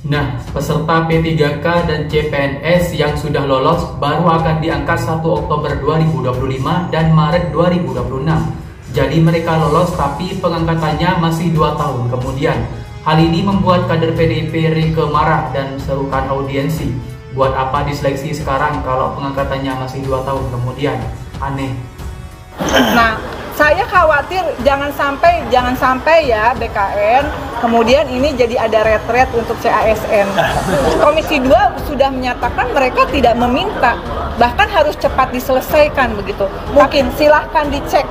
Nah, peserta P3K dan CPNS yang sudah lolos baru akan diangkat 1 Oktober 2025 dan Maret 2026. Jadi mereka lolos tapi pengangkatannya masih 2 tahun kemudian. Hal ini membuat kader PDIP Rieke marah dan serukan audiensi. Buat apa diseleksi sekarang kalau pengangkatannya masih 2 tahun kemudian? Aneh. Nah, saya khawatir jangan sampai ya BKN kemudian ini jadi ada retret untuk CASN. Komisi 2 sudah menyatakan mereka tidak meminta, bahkan harus cepat diselesaikan begitu. Mungkin silahkan dicek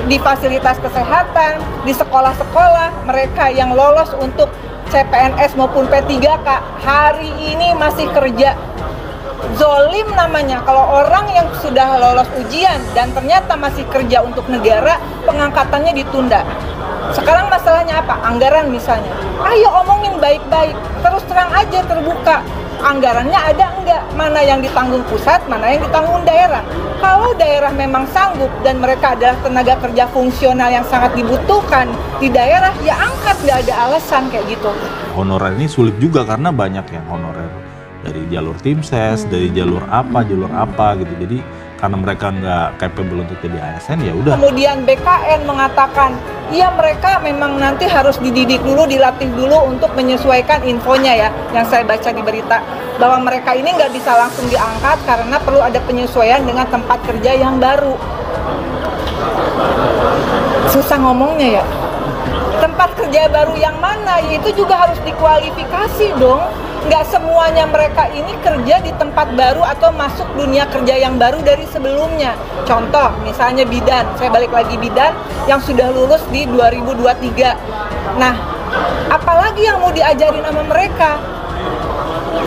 di fasilitas kesehatan, di sekolah-sekolah mereka yang lolos untuk CPNS maupun P3K hari ini masih kerja. Zolim namanya kalau orang yang sudah lolos ujian dan ternyata masih kerja untuk negara, pengangkatannya ditunda. Sekarang masalahnya apa? Anggaran misalnya. Ayo omongin baik-baik, terus terang aja terbuka. Anggarannya ada enggak? Mana yang ditanggung pusat, mana yang ditanggung daerah. Kalau daerah memang sanggup dan mereka adalah tenaga kerja fungsional yang sangat dibutuhkan di daerah, ya angkat, nggak ada alasan kayak gitu. Honorer ini sulit juga karena banyak yang honorer dari jalur tim ses, dari jalur apa gitu. Jadi karena mereka nggak capable untuk jadi ASN, ya udah. Kemudian BKN mengatakan, iya mereka memang nanti harus dididik dulu, dilatih dulu untuk menyesuaikan infonya ya, yang saya baca di berita, bahwa mereka ini nggak bisa langsung diangkat karena perlu ada penyesuaian dengan tempat kerja yang baru. Susah ngomongnya ya. Tempat kerja baru yang mana? Ya itu juga harus dikualifikasi dong. Nggak semuanya mereka ini kerja di tempat baru atau masuk dunia kerja yang baru dari sebelumnya. Contoh, misalnya bidan, saya balik lagi bidan yang sudah lulus di 2023. Nah, apalagi yang mau diajarin sama mereka?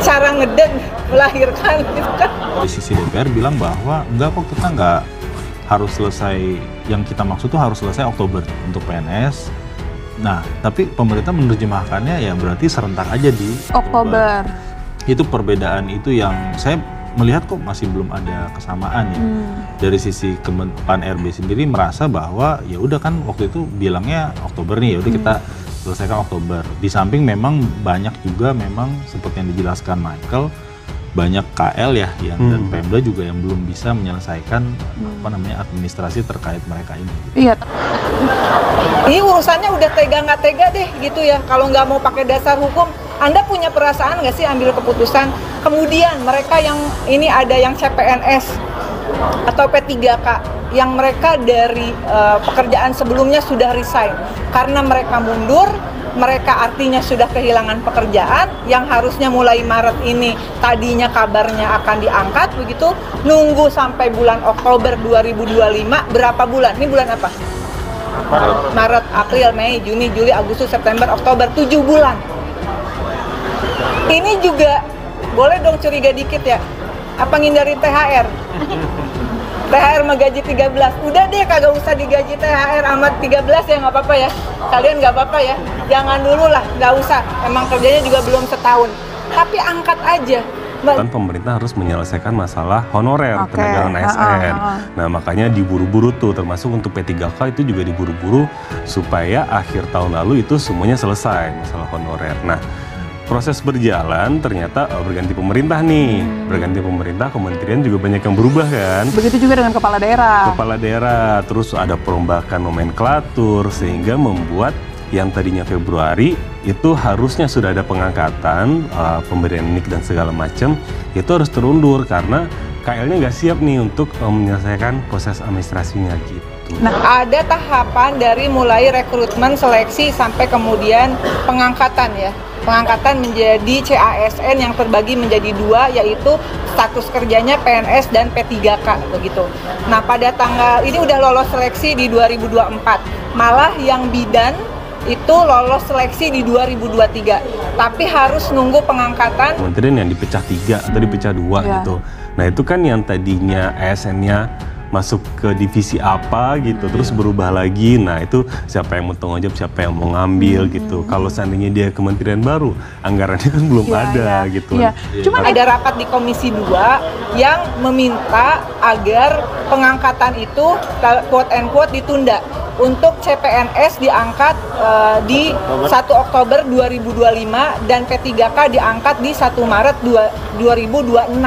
Cara ngeden, melahirkan gitu kan. Di sisi DPR bilang bahwa enggak kok, kita nggak harus selesai, yang kita maksud tuh harus selesai Oktober untuk PNS. Nah, tapi pemerintah menerjemahkannya ya berarti serentak aja di Oktober. Itu perbedaan itu yang saya melihat kok masih belum ada kesamaan ya. Dari sisi Pan RB sendiri merasa bahwa ya udah kan waktu itu bilangnya Oktober nih, ya udah kita selesaikan Oktober. Di samping memang banyak juga memang seperti yang dijelaskan Michael, banyak KL ya yang dan Pemda juga yang belum bisa menyelesaikan administrasi terkait mereka ini. Iya. Ini urusannya udah tega nggak tega deh gitu ya. Kalau nggak mau pakai dasar hukum, Anda punya perasaan nggak sih ambil keputusan? Kemudian mereka yang ini ada yang CPNS atau P3K yang mereka dari pekerjaan sebelumnya sudah resign karena mereka mundur. Mereka artinya sudah kehilangan pekerjaan yang harusnya mulai Maret ini tadinya kabarnya akan diangkat begitu, nunggu sampai bulan Oktober 2025, berapa bulan? Ini bulan apa? Maret, April, Mei, Juni, Juli, Agustus, September, Oktober, 7 bulan. Ini juga boleh dong curiga dikit ya, apa ngindarin THR? THR sama gaji 13, udah deh kagak usah digaji THR amat 13 ya, nggak apa-apa ya, kalian nggak apa-apa ya, jangan dulu lah, nggak usah, emang kerjanya juga belum setahun, tapi angkat aja. Kan pemerintah harus menyelesaikan masalah honorer tenaga ASN. Nah makanya diburu-buru tuh, termasuk untuk P3K itu juga diburu-buru supaya akhir tahun lalu itu semuanya selesai masalah honorer. Nah proses berjalan ternyata berganti pemerintah nih, berganti pemerintah, kementerian juga banyak yang berubah kan. Begitu juga dengan kepala daerah. Kepala daerah, terus ada perombakan nomenklatur sehingga membuat yang tadinya Februari itu harusnya sudah ada pengangkatan, pemberian nik dan segala macam, itu harus terundur karena KL-nya nggak siap nih untuk menyelesaikan proses administrasinya gitu. Nah, ada tahapan dari mulai rekrutmen, seleksi sampai kemudian pengangkatan ya. Pengangkatan menjadi CASN yang terbagi menjadi 2, yaitu status kerjanya PNS dan P3K begitu. Nah, pada tanggal ini udah lolos seleksi di 2024. Malah yang bidan itu lolos seleksi di 2023. Tapi harus nunggu pengangkatan. Kementerian yang dipecah 3 atau dipecah 2 gitu. Nah, itu kan yang tadinya ASN-nya masuk ke divisi apa gitu, terus berubah lagi. Nah itu siapa yang mau tanggung jawab, siapa yang mau ngambil gitu. Kalau seandainya dia kementerian baru, anggarannya kan belum ada gitu. Cuma ada rapat di Komisi 2 yang meminta agar pengangkatan itu quote and quote ditunda. Untuk CPNS diangkat di 1 Oktober 2025 dan P3K diangkat di 1 Maret 2026.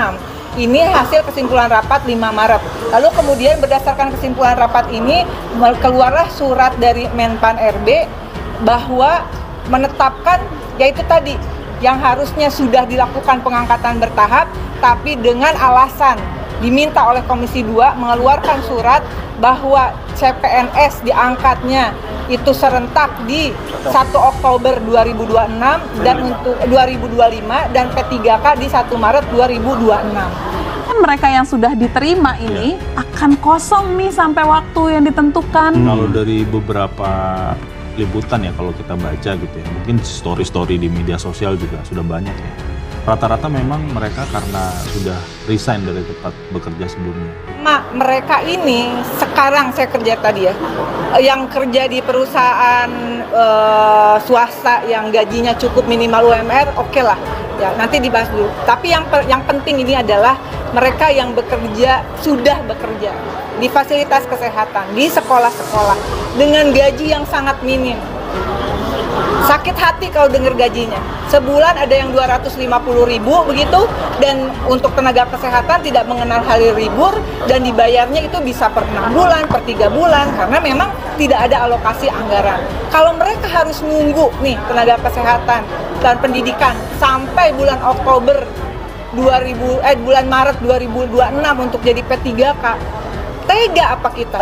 Ini hasil kesimpulan rapat 5 Maret. Lalu kemudian berdasarkan kesimpulan rapat ini keluarlah surat dari Menpan RB bahwa menetapkan yaitu tadi yang harusnya sudah dilakukan pengangkatan bertahap, tapi dengan alasan diminta oleh Komisi 2 mengeluarkan surat bahwa CPNS diangkatnya itu serentak di 1 Oktober 2026 dan untuk 2025 dan P3K di 1 Maret 2026. Mereka yang sudah diterima ini akan kosong nih sampai waktu yang ditentukan. Kalau dari beberapa liputan ya kalau kita baca gitu ya, mungkin story-story di media sosial juga sudah banyak ya. Rata-rata memang mereka karena sudah resign dari tempat bekerja sebelumnya. Mereka ini sekarang saya kerja tadi ya, yang kerja di perusahaan swasta yang gajinya cukup minimal UMR, oke lah, ya nanti dibahas dulu. Tapi yang penting ini adalah mereka yang sudah bekerja di fasilitas kesehatan, di sekolah-sekolah dengan gaji yang sangat minim. Sakit hati kalau dengar gajinya. Sebulan ada yang 250.000 begitu, dan untuk tenaga kesehatan tidak mengenal hari libur dan dibayarnya itu bisa per 6 bulan, per 3 bulan karena memang tidak ada alokasi anggaran. Kalau mereka harus nunggu nih tenaga kesehatan dan pendidikan sampai bulan Oktober bulan Maret 2026 untuk jadi P3K, tega apa kita?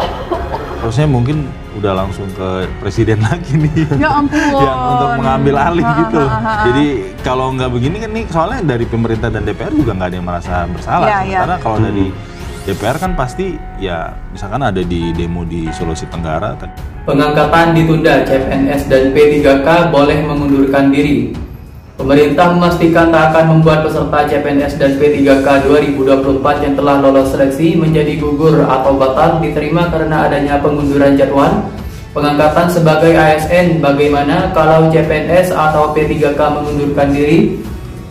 Terusnya mungkin udah langsung ke presiden lagi nih. Ya ampun. Yang untuk mengambil alih gitu. Jadi kalau nggak begini kan nih soalnya dari pemerintah dan DPR juga nggak ada yang merasa bersalah. Karena kalau dari DPR kan pasti ya misalkan ada di demo di Sulawesi Tenggara. Pengangkatan ditunda, CPNS dan P3K boleh mengundurkan diri. Pemerintah memastikan tak akan membuat peserta CPNS dan P3K 2024 yang telah lolos seleksi menjadi gugur atau batal diterima karena adanya pengunduran jadwal pengangkatan sebagai ASN. Bagaimana kalau CPNS atau P3K mengundurkan diri?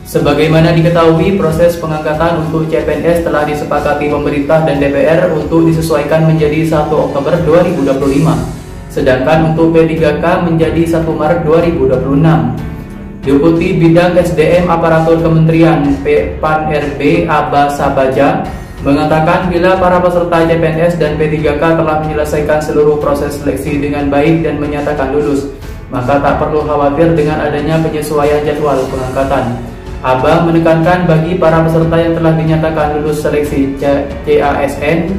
Sebagaimana diketahui, proses pengangkatan untuk CPNS telah disepakati pemerintah dan DPR untuk disesuaikan menjadi 1 Oktober 2025, sedangkan untuk P3K menjadi 1 Maret 2026. Deputi Bidang SDM Aparatur Kementerian PAN RB Aba Sabaja mengatakan bila para peserta CPNS dan P3K telah menyelesaikan seluruh proses seleksi dengan baik dan menyatakan lulus, maka tak perlu khawatir dengan adanya penyesuaian jadwal pengangkatan. Aba menekankan bagi para peserta yang telah dinyatakan lulus seleksi CASN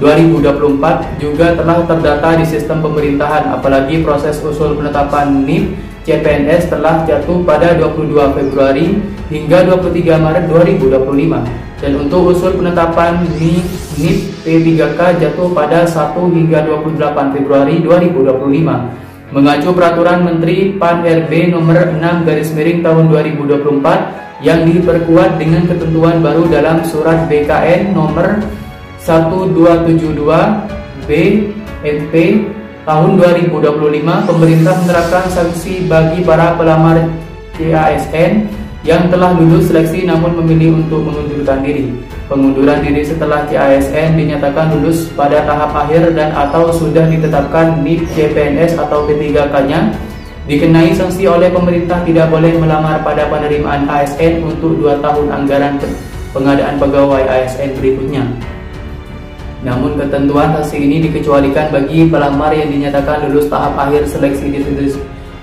2024 juga telah terdata di sistem pemerintahan, apalagi proses usul penetapan NIP CPNS telah jatuh pada 22 Februari hingga 23 Maret 2025 dan untuk usul penetapan NIP P3K jatuh pada 1 hingga 28 Februari 2025. Mengacu peraturan Menteri PAN RB nomor 6/tahun 2024 yang diperkuat dengan ketentuan baru dalam surat BKN nomor 1272 BNP tahun 2025, pemerintah menerapkan sanksi bagi para pelamar CASN yang telah lulus seleksi namun memilih untuk mengundurkan diri. Pengunduran diri setelah CASN dinyatakan lulus pada tahap akhir dan atau sudah ditetapkan NIP CPNS atau P3K-nya dikenai sanksi oleh pemerintah tidak boleh melamar pada penerimaan ASN untuk 2 tahun anggaran pengadaan pegawai ASN berikutnya. Namun ketentuan sanksi ini dikecualikan bagi pelamar yang dinyatakan lulus tahap akhir seleksi di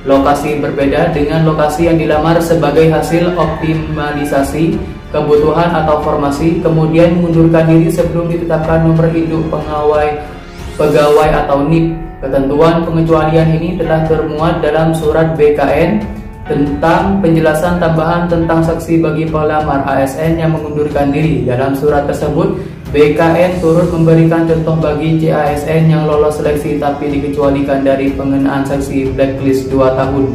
lokasi berbeda dengan lokasi yang dilamar sebagai hasil optimalisasi kebutuhan atau formasi, kemudian mengundurkan diri sebelum ditetapkan nomor induk pegawai atau NIP. Ketentuan pengecualian ini telah termuat dalam surat BKN tentang penjelasan tambahan tentang saksi bagi pelamar ASN yang mengundurkan diri. Dalam surat tersebut, BKN turut memberikan contoh bagi CASN yang lolos seleksi tapi dikecualikan dari pengenaan sanksi blacklist 2 tahun.